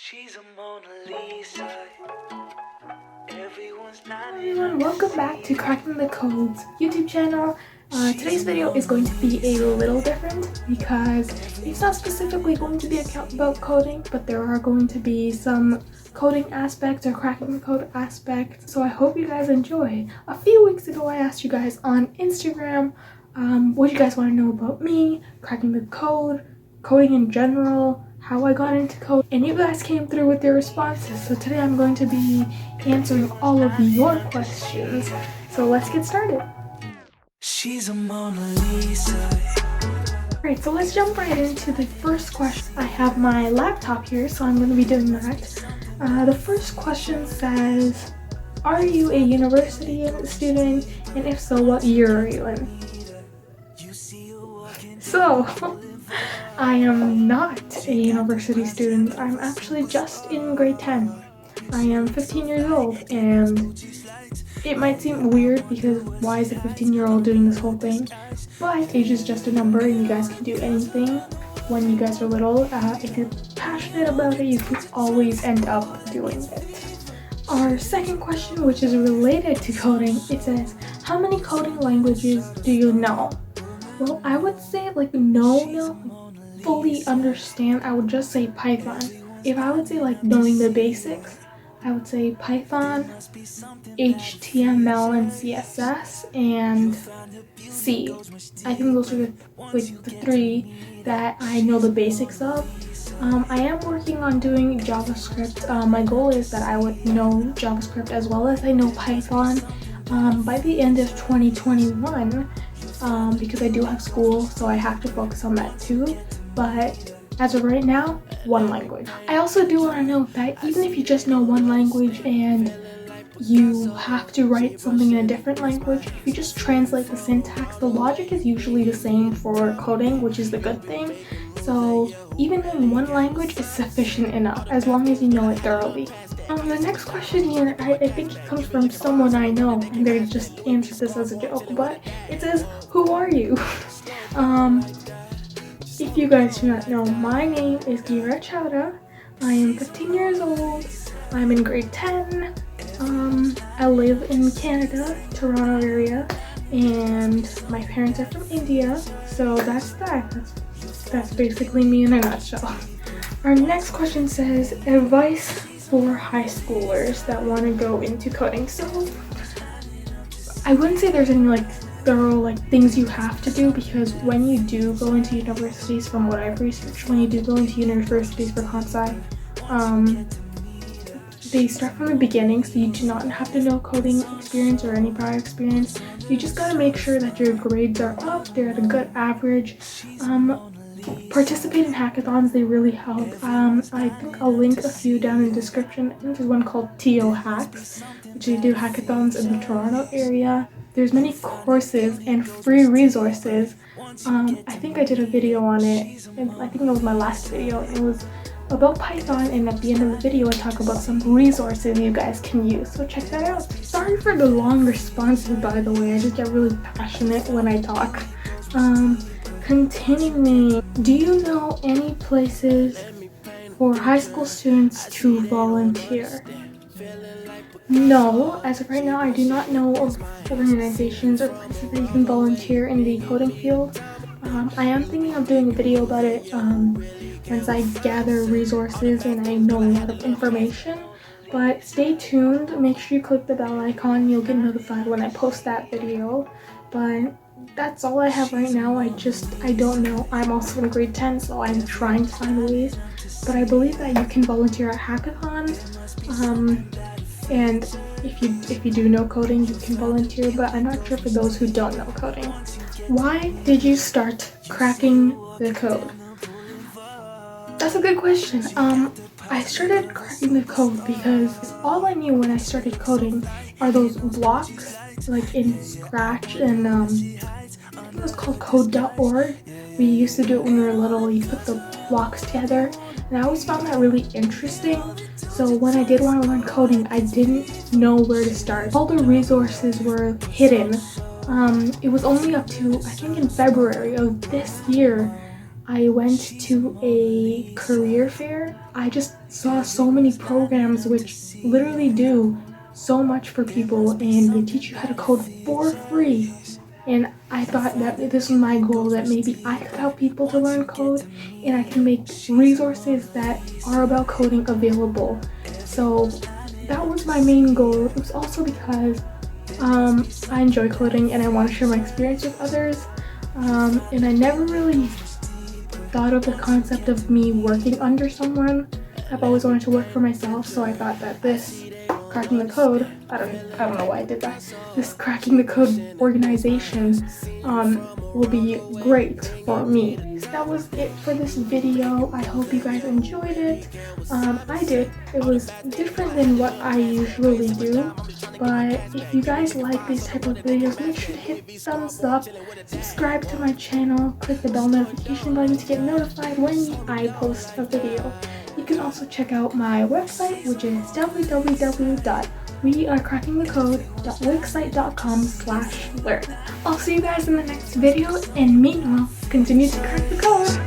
She's a Mona Lisa. Everyone's not. Hi everyone, welcome back to Cracking the Code's YouTube channel. Today's video is going to be a little different because it's not specifically going to be about coding, but there are going to be some coding aspects or cracking the code aspects, so I hope you guys enjoy. A few weeks ago I asked you guys on Instagram what you guys want to know about me, cracking the code, coding in general, how I got into code, and you guys came through with your responses. So today I'm going to be answering all of your questions. So let's get started. She's a Mona Lisa. Alright, so let's jump right into the first question. I have my laptop here, so I'm going to be doing that. The first question says, are you a university student? And if so, what year are you in? So, I am not a university student. I'm actually just in grade 10. I am 15 years old, and it might seem weird because why is a 15-year-old doing this whole thing? But age is just a number and you guys can do anything when you guys are little. If you're passionate about it, you can always end up doing it. Our second question, which is related to coding, it says, how many coding languages do you know? Well, I would say fully understand, I would just say Python. If I would say knowing the basics, I would say Python, HTML and CSS, and C. I think those are the three that I know the basics of. I am working on doing JavaScript. My goal is that I would know JavaScript as well as I know Python by the end of 2021. Because I do have school, so I have to focus on that too. But as of right now, one language. I also do want to note that even if you just know one language and you have to write something in a different language, if you just translate the syntax, the logic is usually the same for coding, which is the good thing. So even in one language is sufficient enough, as long as you know it thoroughly. The next question here, I think it comes from someone I know, and they just answered this as a joke, but it says, who are you? If you guys do not know, my name is Gira Chawda. I am 15 years old. I'm in grade 10. I live in Canada, Toronto area, and my parents are from India, so that's that. That's basically me in a nutshell. Our next question says, advice for high schoolers that want to go into coding. So I wouldn't say there's any thorough things you have to do, because when you do go into universities, from what I've researched, when you do go into universities for comp sci, they start from the beginning, so you do not have to know coding experience or any prior experience. You just gotta make sure that your grades are up, they're at a good average. Participate in hackathons, they really help. I think I'll link a few down in the description. I think there's one called TO Hacks, which they do hackathons in the Toronto area. There's many courses and free resources. I think I did a video on it, and I think it was my last video. It was about Python, and at the end of the video I talk about some resources you guys can use, so check that out. Sorry for the long responses, by the way. I just get really passionate when I talk. Continuing, do you know any places for high school students to volunteer? No, as of right now I do not know of organizations or places that you can volunteer in the coding field. I am thinking of doing a video about it once I gather resources and I know a lot of information. But stay tuned, make sure you click the bell icon, you'll get notified when I post that video. But that's all I have right now. I don't know. I'm also in grade 10, so I'm trying to find ways. But I believe that you can volunteer at hackathons. And if you do know coding, you can volunteer, but I'm not sure for those who don't know coding. Why did you start cracking the code? That's a good question. I started cracking the code because all I knew when I started coding are those blocks, in Scratch, and I think it was called code.org. We used to do it when we were little. You put the blocks together, and I always found that really interesting. So when I did want to learn coding, I didn't know where to start. All the resources were hidden. It was only up to, I think in February of this year, I went to a career fair. I just saw so many programs which literally do so much for people, and they teach you how to code for free. And I thought that this was my goal, that maybe I could help people to learn code, and I can make resources that are about coding available. So that was my main goal. It was also because I enjoy coding and I want to share my experience with others. And I never really thought of the concept of me working under someone. I've always wanted to work for myself, so I thought that this Cracking the Code, I don't know why I did that, this Cracking the Code organization will be great for me. So that was it for this video. I hope you guys enjoyed it. I did. It was different than what I usually do, but if you guys like these type of videos, make sure to hit thumbs up, subscribe to my channel, click the bell notification button to get notified when I post a video. You can also check out my website, which is www.wearecrackingthecode.wixsite.com/learn. I'll see you guys in the next video, and meanwhile, continue to crack the code!